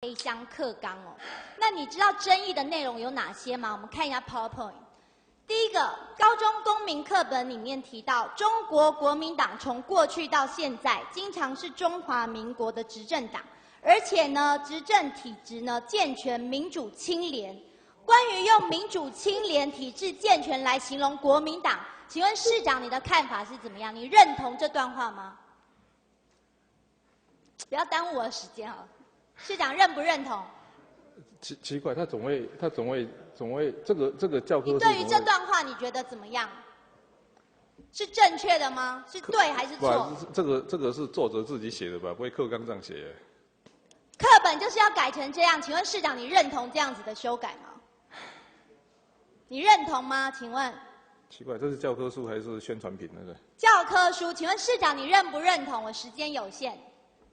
黑箱课纲哦。那你知道争议的内容有哪些吗？我们看一下 PowerPoint。第一个，高中公民课本里面提到，中国国民党从过去到现在，经常是中华民国的执政党，而且呢，执政体制呢健全、民主、清廉。关于用民主、清廉、体制健全来形容国民党，请问市长你的看法是怎么样？你认同这段话吗？不要耽误我的时间啊！市长认不认同？奇怪，他总会这个教科书。你对于这段话你觉得怎么样？是正确的吗？是对还是错？这个是作者自己写的吧？不会课纲这样写。课本就是要改成这样，请问市长你认同这样子的修改吗？你认同吗？请问？奇怪，这是教科书还是宣传品那个？教科书，请问市长你认不认同？我时间有限，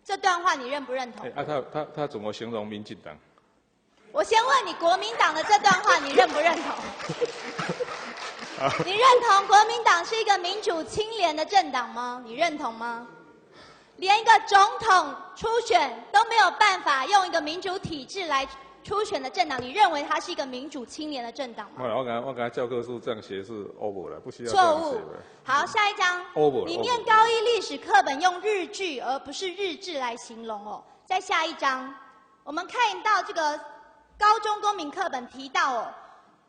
这段话你认不认同？他怎么形容民进党？我先问你，国民党的这段话你认不认同？你认同国民党是一个民主清廉的政党吗？你认同吗？连一个总统初选都没有办法用一个民主体制来初选的政党，你认为它是一个民主清廉的政党吗？我感觉教科书这样写是 over 了，不需要这错样写误。好，下一章。你念高一历史课本用日剧而不是日志来形容哦。在下一章，我们看到这个高中公民课本提到哦，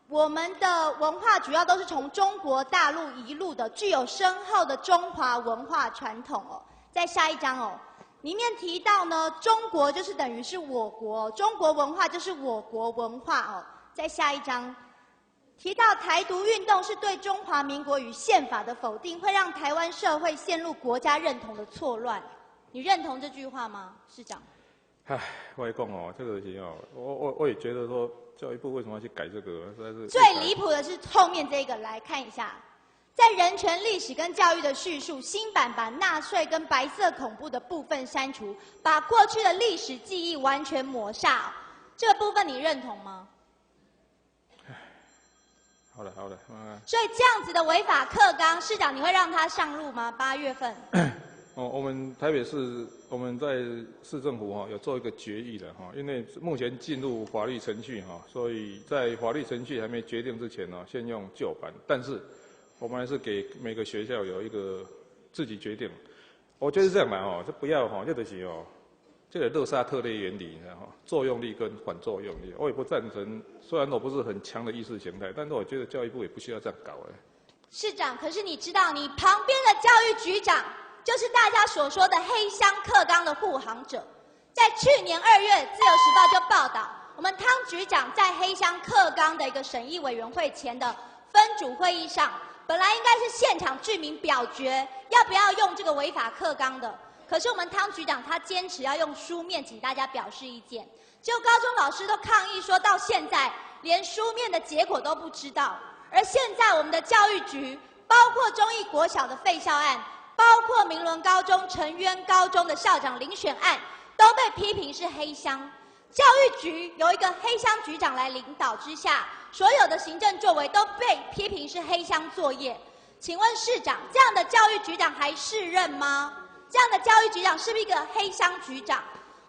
我们的文化主要都是从中国大陆移入的，具有深厚的中华文化传统哦。在下一章哦，里面提到呢，中国就是等于是我国，中国文化就是我国文化哦。在下一章提到台独运动是对中华民国与宪法的否定，会让台湾社会陷入国家认同的错乱。你认同这句话吗，市长？唉，我也讲哦，这个是哦，我也觉得说，教育部为什么要去改这个，实在是。最离谱的是后面这个，来看一下。在人权历史跟教育的叙述，新版把纳粹跟白色恐怖的部分删除，把过去的历史记忆完全抹煞。这个部分你认同吗？好了，所以这样子的违法课纲，市长你会让他上路吗？8月份。我们台北市我们在市政府有做一个决议的因为目前进入法律程序所以在法律程序还没决定之前先用旧版，但是我们还是给每个学校有一个自己决定。我觉得是这样嘛这不要这就是这个勒萨特列原理，你知道作用力跟反作用力，我也不赞成。虽然我不是很强的意识形态，但是我觉得教育部也不需要这样搞市长，可是你知道，你旁边的教育局长就是大家所说的黑箱课纲的护航者。在去年2月，《自由时报》就报道，我们汤局长在黑箱课纲的一个审议委员会前的分组会议上，本来应该是现场居民表决要不要用这个违法课纲的。可是我们汤局长他坚持要用书面请大家表示意见，结果高中老师都抗议说，到现在连书面的结果都不知道。而现在我们的教育局，包括忠义国小的废校案，包括明伦高中、成渊高中的校长遴选案，都被批评是黑箱。教育局由一个黑箱局长来领导之下，所有的行政作为都被批评是黑箱作业。请问市长，这样的教育局长还适任吗？这样的教育局长是不是一个黑箱局长？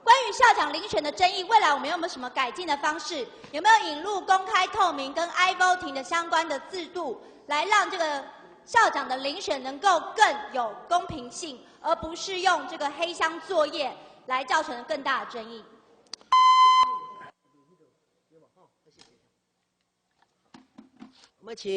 关于校长遴选的争议，未来我们有没有什么改进的方式？有没有引入公开透明跟 iVoting 的相关的制度，来让这个校长的遴选能够更有公平性，而不是用这个黑箱作业来造成更大的争议？我们请